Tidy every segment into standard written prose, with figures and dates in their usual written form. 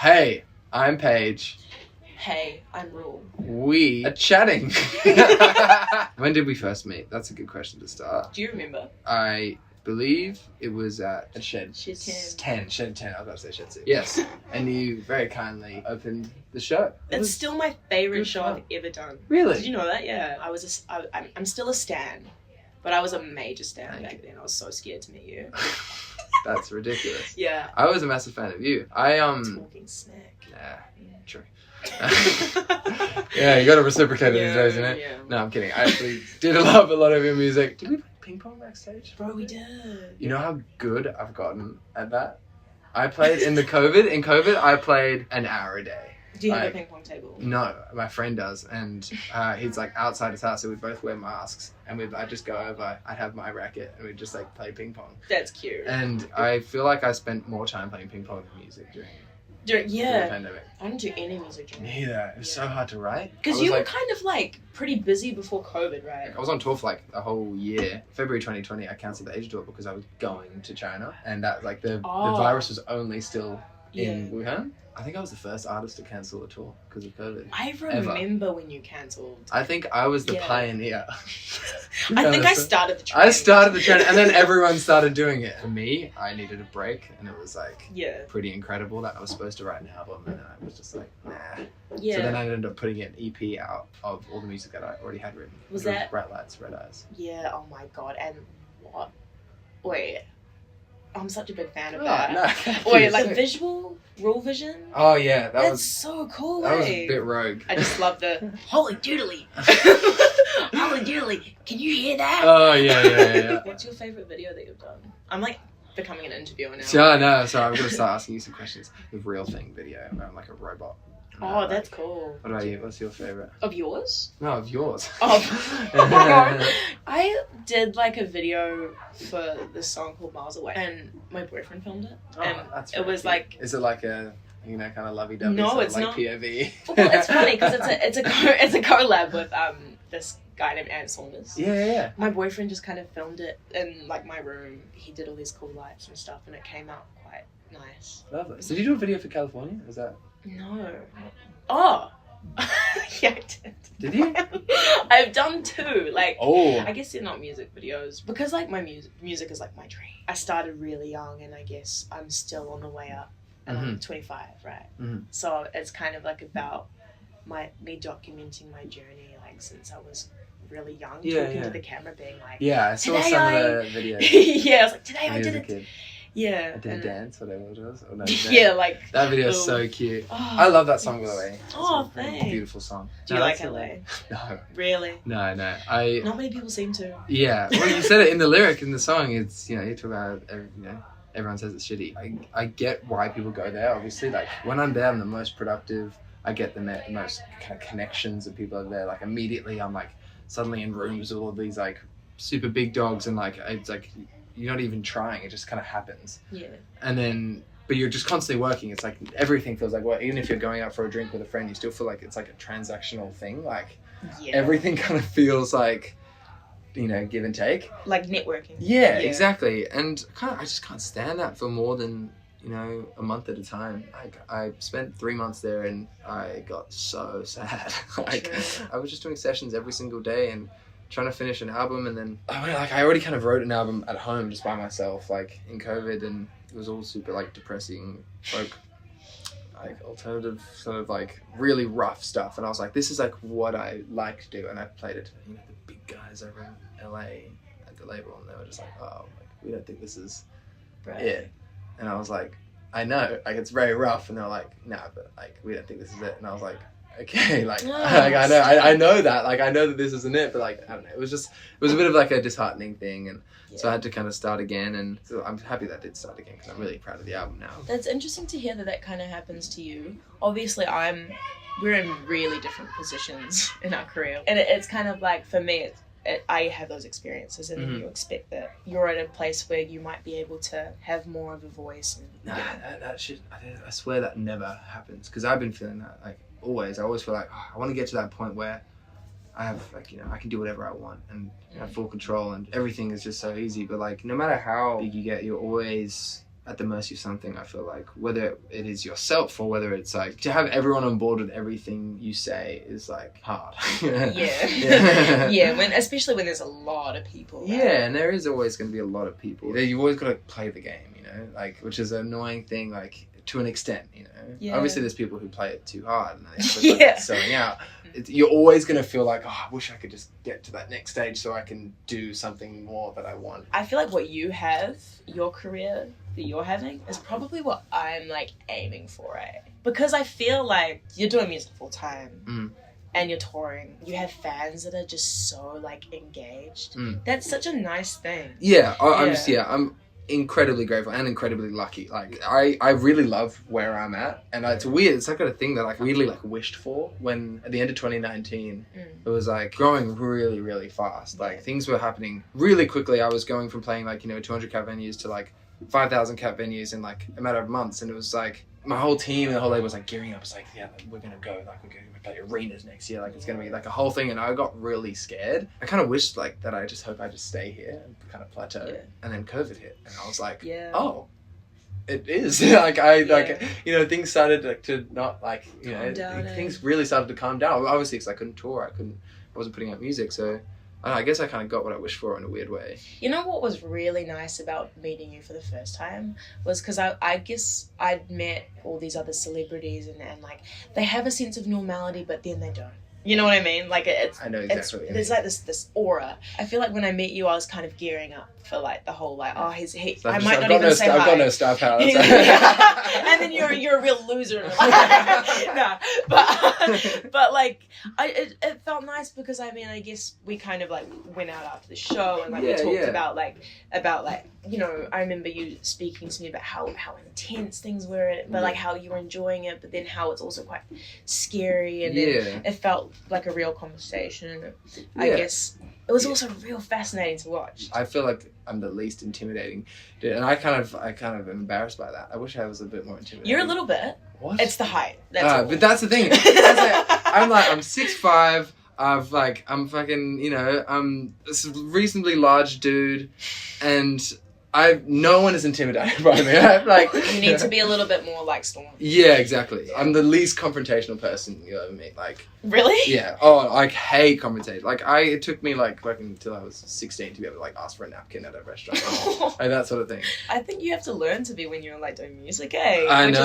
Hey, I'm Paige. Hey, I'm Ruel. We are chatting. When did we first meet? That's a good question to start. Do you remember? I believe it was at a Shed 10. Shed 10. I was about to say Shed 6. Yes. And you very kindly opened the show. It's still my favourite show I've ever done. Really? Did you know that? Yeah. I'm still a stan, but I was a major stan back then. I was so scared to meet you. That's ridiculous. Yeah. I was a massive fan of you. Talking smack. Yeah, true. Yeah, you gotta reciprocate it these days, you know? Yeah. No, I'm kidding. I actually did love a lot of your music. Did we play ping pong backstage? Bro, we did. You know how good I've gotten at that? I played in COVID, I played an hour a day. Do you have a ping pong table? No, my friend does, and he's like outside his house, so we'd both wear masks, and I'd just go over, I'd have my racket, and we'd just like play ping pong. That's cute. And I feel like I spent more time playing ping pong than music during the pandemic. I didn't do any music during Neither. It was so hard to write. Because you were kind of like pretty busy before COVID, right? I was on tour for like a whole year. February 2020, I cancelled the Asia tour because I was going to China, and that like the virus was only still in Wuhan. I think I was the first artist to cancel a tour because of COVID. I remember when you cancelled. I think I was the pioneer. I think I started the trend. I started the trend, and then everyone started doing it. For me, I needed a break, and it was like pretty incredible that I was supposed to write an album, and then I was just like, nah. Yeah. So then I ended up putting an EP out of all the music that I already had written. Was that Bright Lights, Red Eyes? Yeah. Oh my god. And what? Wait. I'm such a big fan of that. No. Wait, like visual? Ruel Vision? Oh yeah, That's so cool. That was a bit rogue. I just love the holy doodly. Holy doodly. Can you hear that? Oh yeah. What's your favourite video that you've done? I'm like becoming an interviewer now. Yeah, no, sorry, I'm gonna start asking you some questions. The Real Thing video where I'm like a robot. Oh, that's cool. What about you? What's your favourite? Of yours? No, of yours. I did like a video for this song called Miles Away, and my boyfriend filmed it. And that's it was cute. like... Is it like a, kind of lovey-dovey? No, it's like not. POV? Well, it's funny because it's a collab with this guy named Ant Saunders. Yeah. My boyfriend just kind of filmed it in like my room. He did all these cool lights and stuff, and it came out quite nice. Lovely. Did you do a video for California? Was that? No. Oh. Yeah, I did. Did you? I've done 2. Like, oh. I guess they're not music videos because like my music is like my dream. I started really young, and I guess I'm still on the way up. And I'm 25, right? Mm-hmm. So it's kind of like about me documenting my journey, like since I was really young, talking to the camera, being like, yeah, I saw some of the videos. Yeah, I was like, today I did it. Kid. Yeah. I did dance, whatever it was. Or no, yeah, like that video is so cute. Oh, I love that song, by the way. It's a beautiful song. Do you like LA? No. Really? No. Not many people seem to. Yeah. Well, you said it in the lyric in the song. It's you talk about everyone says it's shitty. I get why people go there. Obviously, like when I'm there, I'm the most productive. I get the most kind of connections of people are there. Like immediately, I'm like suddenly in rooms with all these like super big dogs, and like it's like. You're not even trying, it just kind of happens. Yeah. And then, but you're just constantly working. It's like everything feels like work. Even if you're going out for a drink with a friend, you still feel like it's like a transactional thing. Like everything kind of feels like, give and take. Like networking. Yeah, exactly. And I just can't stand that for more than, a month at a time. Like I spent 3 months there and I got so sad. I was just doing sessions every single day and trying to finish an album, and then I already kind of wrote an album at home just by myself, like in COVID, and it was all super like depressing, like alternative sort of like really rough stuff, and I was like, this is like what I like to do, and I played it to the big guys over in LA at the label, and they were just like, oh, like we don't think this is it, and I was like, I know, like it's very rough, and they're like, nah, but like we don't think this is it, and I was like, okay, like I know that, like I know that this isn't it, but like I don't know, it was a bit of like a disheartening thing, and so I had to kind of start again, and so I'm happy that I did start again because I'm really proud of the album now. That's interesting to hear that kind of happens to you. Obviously, we're in really different positions in our career, and it's kind of like for me, I have those experiences, and then you expect that you're at a place where you might be able to have more of a voice. And, that shit, I swear that never happens, because I've been feeling that like. I always feel like I want to get to that point where I have like I can do whatever I want and have full control and everything is just so easy, but like no matter how big you get, you're always at the mercy of something, I feel like, whether it is yourself or whether it's like to have everyone on board with everything you say is like hard. Yeah, especially when there's a lot of people. Right? Yeah, and there is always going to be a lot of people. You've always got to play the game, you know, like, which is an annoying thing, like, to an extent, you know. Yeah. Obviously there's people who play it too hard and they like selling out. You're always going to feel like, oh, I wish I could just get to that next stage so I can do something more that I want. I feel like what you have, your career that you're having, is probably what I'm like aiming for, right? Because I feel like you're doing music full time and you're touring. You have fans that are just so like engaged. That's such a nice thing. Yeah, I'm incredibly grateful and incredibly lucky. Like I really love where I'm at, and it's weird. It's like a thing that I weirdly like wished for when at the end of 2019 it was like growing really, really fast. Like things were happening really quickly. I was going from playing like, you know, 200 cap venues to like 5,000 cap venues in like a matter of months, and it was like my whole team and the whole label was like gearing up. It's like, yeah, we're gonna go, like we're gonna play arenas next year, like it's gonna be like a whole thing. And I got really scared. I kind of wished like that I just hope I just stay here and kind of plateau. And then COVID hit and I was like, oh, it is. Like like, you know, things started to not like, you know, things really started to calm down, obviously, because I couldn't tour, I wasn't putting out music. So I guess I kind of got what I wished for in a weird way. You know what was really nice about meeting you for the first time was because I guess I'd met all these other celebrities and like they have a sense of normality, but then they don't. You know what I mean? Like I know exactly what you mean. There's like this aura. I feel like when I met you, I was kind of gearing up for like the whole like, oh, I might not even say hi. I've got no star power. And then you're a real loser. No, but like it felt nice because I mean I guess we kind of like went out after the show and like we talked about like you know, I remember you speaking to me about how intense things were, but like how you were enjoying it, but then how it's also quite scary, and then it felt like a real conversation. I guess it was also real fascinating to watch. I feel like I'm the least intimidating dude, and I kind of am embarrassed by that. I wish I was a bit more intimidating. You're a little bit. What? It's the height. That's but that's the thing. I'm 6'5". I'm fucking, you know, I'm a reasonably large dude, and no one is intimidated by me. Like, you need to be a little bit more like Storm. Yeah, exactly. I'm the least confrontational person you ever meet. Like, really? Yeah. Oh, I hate confrontation. Like, it took me like working until I was 16 to be able to like ask for a napkin at a restaurant, like that sort of thing. I think you have to learn to be when you're like doing music, eh? I Which know.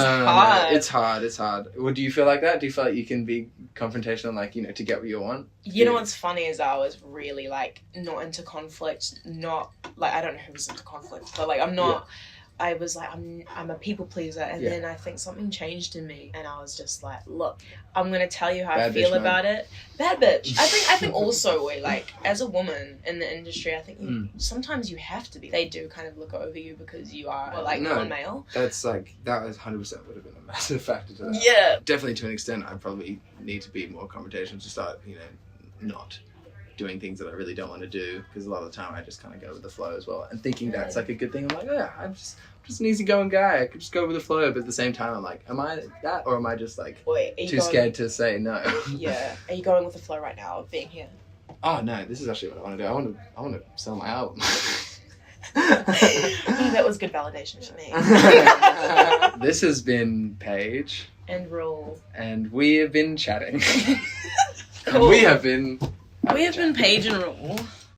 is hard. It's hard. Well, do you feel like that? Do you feel like you can be confrontational, like, you know, to get what you want? You know what's funny is I was really like not into conflict. Not like I don't know who's into conflict, but like I'm not. Yeah. I was like, I'm a people pleaser, and then I think something changed in me, and I was just like, look, I'm gonna tell you how I feel about it. Bad bitch. I think also we like as a woman in the industry, I think sometimes you have to be. They do kind of look over you because you are like non-male. That's like that was 100% would have been a massive factor to that. Yeah, definitely to an extent. I probably need to be more confrontational to start, you know, not doing things that I really don't want to do, because a lot of the time I just kind of go with the flow as well, and thinking that's like a good thing. I'm like, yeah, I'm just an easygoing guy, I could just go with the flow, but at the same time I'm like, am I that, or am I just like too scared to say no? Yeah. Are you going with the flow right now of being here? Oh no, this is actually what I want to do. I want to sell my album. That was good validation for me. This has been Paige and Ruel, and we have been chatting. Cool. We have been Paige and Ruel.